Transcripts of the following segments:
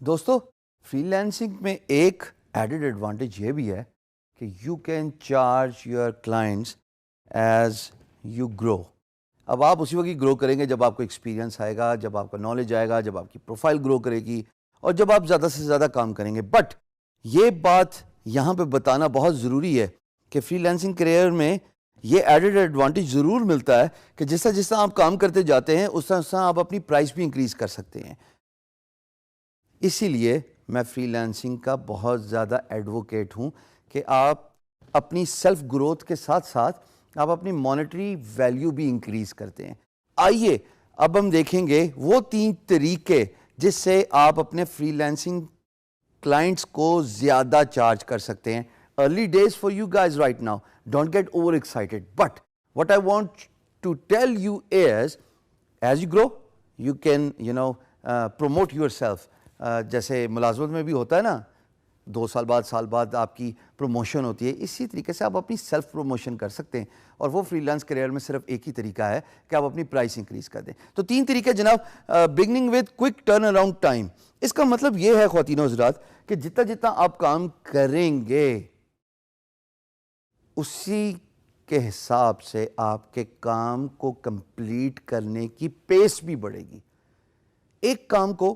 دوستو free lancing میں ایک ایڈڈ ایڈوانٹیج یہ بھی ہے کہ you can charge your clients as you grow. اب آپ اسی وقت گرو کریں گے جب آپ کو ایکسپیرینس آئے گا، جب آپ کا نالج آئے گا، جب آپ کی پروفائل گرو کرے گی اور جب آپ زیادہ سے زیادہ کام کریں گے. بٹ یہ بات یہاں پہ بتانا بہت ضروری ہے کہ فری لینسنگ کریئر میں یہ ایڈڈ ایڈوانٹیج ضرور ملتا ہے کہ جس طرح آپ کام کرتے جاتے ہیں اس طرح آپ اپنی پرائس بھی انکریز کر سکتے ہیں. اسی لیے میں فری لینسنگ کا بہت زیادہ ایڈوکیٹ ہوں کہ آپ اپنی سیلف گروتھ کے ساتھ ساتھ آپ اپنی مانیٹری ویلیو بھی انکریز کرتے ہیں. آئیے اب ہم دیکھیں گے وہ 3 طریقے جس سے آپ اپنے فری لینسنگ کلائنٹس کو زیادہ چارج کر سکتے ہیں. Early days for you guys right now. Don't get overexcited. But what I want to tell you is, as you grow, you can, promote yourself. جیسے ملازمت میں بھی ہوتا ہے نا، 2 سال بعد آپ کی پروموشن ہوتی ہے، اسی طریقے سے آپ اپنی سیلف پروموشن کر سکتے ہیں. اور وہ فری لانس کریئر میں صرف ایک ہی طریقہ ہے کہ آپ اپنی پرائس انکریز کر دیں. تو 3 طریقے جناب. Beginning with quick turn around time. اس کا مطلب یہ ہے خواتین و حضرات کہ جتنا آپ کام کریں گے اسی کے حساب سے آپ کے کام کو کمپلیٹ کرنے کی پیس بھی بڑھے گی. ایک کام کو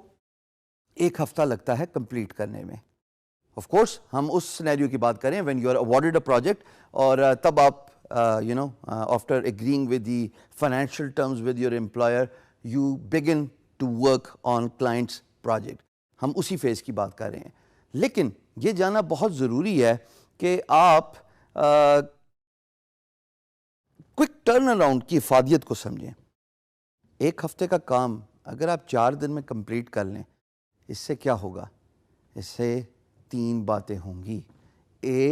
1 ہفتہ لگتا ہے کمپلیٹ کرنے میں. آف کورس ہم اس سینیریو کی بات کریں when you are awarded a project اور تب آپ after agreeing with the financial terms with your employer you begin to work on client's project. ہم اسی فیز کی بات کر رہے ہیں. لیکن یہ جاننا بہت ضروری ہے کہ آپ کوئک ٹرن اراؤنڈ کی افادیت کو سمجھیں. 1 ہفتے کا کام اگر آپ 4 دن میں کمپلیٹ کر لیں، اس سے کیا ہوگا؟ اس سے 3 باتیں ہوں گی. A,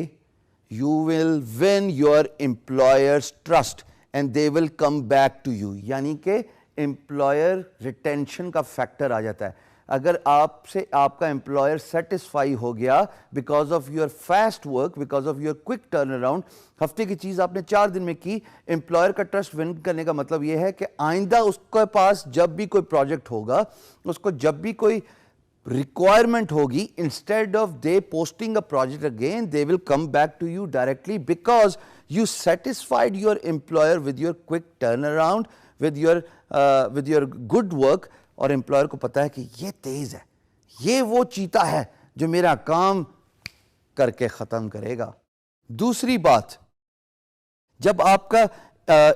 you will win your employer's trust and they will come back to you. یعنی کہ امپلائر ریٹینشن کا فیکٹر آ جاتا ہے. اگر آپ سے آپ کا امپلائر سیٹسفائی ہو گیا because of your fast work, because of your quick turn around, ہفتے کی چیز آپ نے 4 دن میں کی، امپلائر کا ٹرسٹ ون کرنے کا مطلب یہ ہے کہ آئندہ اس کے پاس جب بھی کوئی پروجیکٹ ہوگا، اس کو جب بھی کوئی requirement ہوگی، instead of they posting a project again, they will come back to you directly because you satisfied your employer with your quick turnaround, with your good work. اور امپلائر کو پتا ہے کہ یہ تیز ہے، یہ وہ چیتا ہے جو میرا کام کر کے ختم کرے گا. دوسری بات، جب آپ کا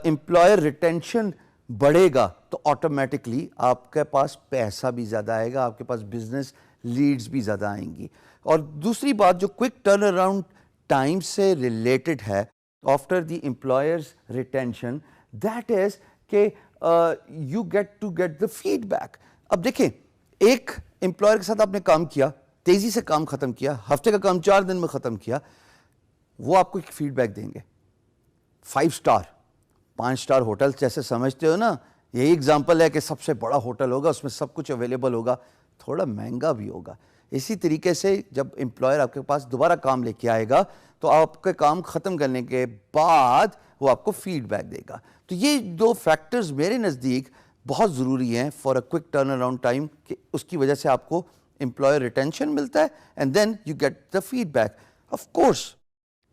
امپلائر ریٹینشن بڑھے گا تو آٹومیٹکلی آپ کے پاس پیسہ بھی زیادہ آئے گا، آپ کے پاس بزنس لیڈز بھی زیادہ آئیں گی. اور دوسری بات جو کوئک ٹرن اراؤنڈ ٹائم سے ریلیٹڈ ہے after the employers retention, that is کہ you get to get the feedback. اب دیکھیں، ایک امپلائر کے ساتھ آپ نے کام کیا، تیزی سے کام ختم کیا، ہفتے کا کام 4 دن میں ختم کیا، وہ آپ کو ایک فیڈ بیک دیں گے. 5 اسٹار 5 اسٹار ہوٹل جیسے سمجھتے ہو نا، یہی اگزامپل ہے کہ سب سے بڑا ہوٹل ہوگا، اس میں سب کچھ اویلیبل ہوگا، تھوڑا مہنگا بھی ہوگا. اسی طریقے سے جب امپلائر آپ کے پاس دوبارہ کام لے کے آئے گا تو آپ کے کام ختم کرنے کے بعد وہ آپ کو فیڈ بیک دے گا. تو یہ 2 فیکٹرز میرے نزدیک بہت ضروری ہیں for a quick turn around time, کہ اس کی وجہ سے آپ کو امپلائر ریٹینشن ملتا ہے and then you get the feedback. Of course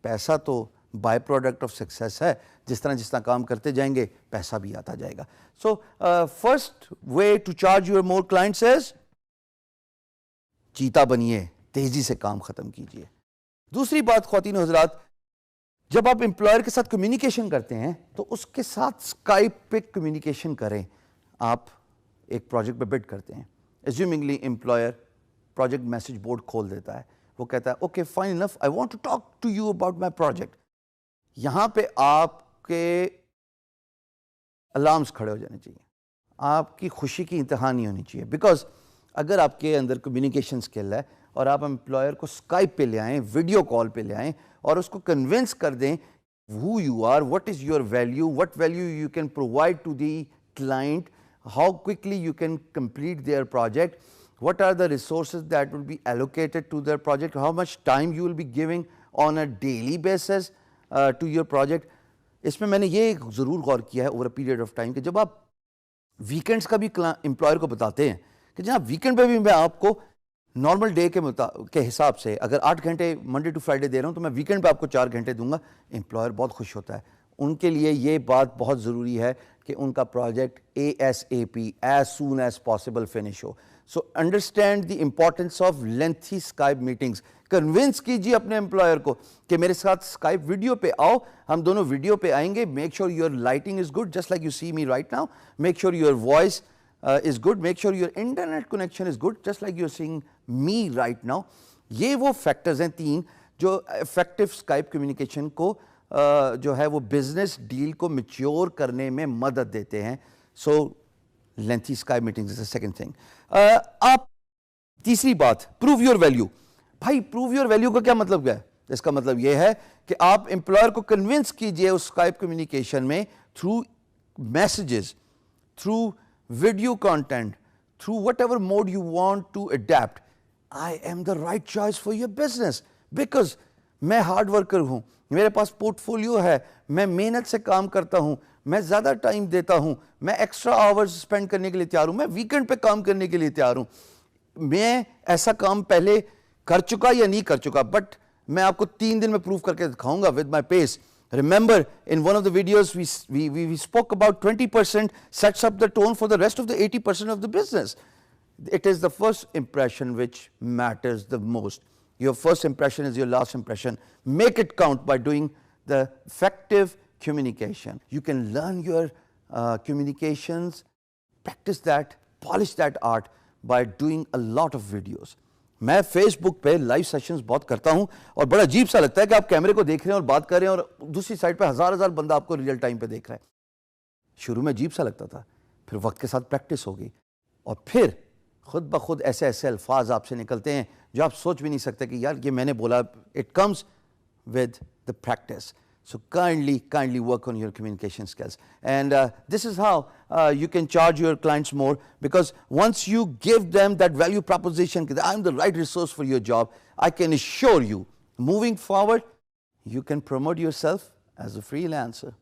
پیسہ تو بائی پروڈکٹ آف سکسیس ہے، جس طرح کام کرتے جائیں گے پیسہ بھی آتا جائے گا. So first way to charge your more clients is چیتا بنیے، تیزی سے کام ختم کیجیے. دوسری بات خواتین و حضرات، جب آپ امپلائر کے ساتھ کمیونیکیشن کرتے ہیں تو اس کے ساتھ اسکائپ پہ کمیونیکیشن کریں. آپ ایک پروجیکٹ پہ بڈ کرتے ہیں، assumingly employer project message board کھول دیتا ہے، وہ کہتا ہے okay fine enough, I want to talk to you about my project. یہاں پہ آپ کے الارمز کھڑے ہو جانے چاہیے، آپ کی خوشی کی انتہا نہیں ہونی چاہیے. بیکاز اگر آپ کے اندر کمیونیکیشن اسکل ہے اور آپ امپلائر کو اسکائپ پہ لے آئیں، ویڈیو کال پہ لے آئیں اور اس کو کنونس کر دیں who you are, what is your value, what value you can provide to the client, how quickly you can complete their project, what are the resources that will be allocated to their project, how much time you will be giving on a daily basis to your project. اس میں نے یہ ضرور غور کیا ہے over a period of time کہ جب آپ ویکینڈس کا بھی امپلائر کو بتاتے ہیں کہ جناب ویکینڈ پہ بھی میں آپ کو نارمل ڈے کے حساب سے اگر 8 گھنٹے منڈے ٹو فرائیڈے دے رہا ہوں تو میں ویکینڈ پہ آپ کو 4 گھنٹے دوں گا. امپلائر بہت خوش ہوتا ہے. ان کے لیے یہ بات بہت ضروری ہے کہ ان کا project ASAP as soon as possible finish ہو. So understand the importance of lengthy Skype meetings. Convince کیجیے اپنے امپلائر کو کہ میرے ساتھ اسکائپ ویڈیو پہ آؤ, ہم دونوں ویڈیو پہ آئیں گے. Make sure your lighting is good just like you see me right now. Make sure your voice is good. Make sure your internet connection is good just like you're seeing me right now. یہ وہ factors ہیں 3 جو effective Skype communication کو جو ہے وہ business deal کو mature کرنے میں مدد دیتے ہیں. So lengthy Skype meetings is a second thing. آپ تیسری بات پروو یور ویلیو. بھائی پروو یور ویلیو کا کیا مطلب ہے؟ اس کا مطلب یہ ہے کہ آپ امپلائر کو کنونس کیجئے اس اسکائپ کمیونیکیشن میں through messages, through video content, through whatever mode you want to adapt. I am the right choice for your business because میں ہارڈ ورکر ہوں, میرے پاس پورٹ فولیو ہے, میں محنت سے کام کرتا ہوں, میں زیادہ ٹائم دیتا ہوں, میں ایکسٹرا آورز اسپینڈ کرنے کے لیے تیار ہوں, میں ویکینڈ پہ کام کرنے کے لیے تیار ہوں. میں ایسا کام پہلے کر چکا یا نہیں کر چکا, بٹ میں آپ کو 3 دن میں پروف کر کے دکھاؤں گا with my pace. Remember, in one of the videos, we spoke about 20% sets up the tone for the rest of the 80% of the business. It is the first impression which matters the most. Your first impression is your last impression. Make it count by doing the effective communication. You can learn your communications, practice that, polish that art by doing a lot of videos. میں face بک پہ live sessions بہت کرتا ہوں اور بڑا عجیب سا لگتا ہے کہ آپ کیمرے کو دیکھ رہے ہیں اور بات کر رہے ہیں اور دوسری سائڈ پہ ہزار بندہ آپ کو ریئل ٹائم پہ دیکھ رہا ہے. شروع میں عجیب سا لگتا تھا, پھر وقت کے ساتھ پریکٹس ہو گئی اور پھر خود بخود ایسے ایسے الفاظ آپ سے نکلتے ہیں جو آپ سوچ بھی نہیں سکتے کہ یار یہ میں نے بولا. It comes with the practice. So kindly work on your communication skills. And this is how you can charge your clients more, because once you give them that value proposition, I'm the right resource for your job, I can assure you, moving forward, you can promote yourself as a freelancer.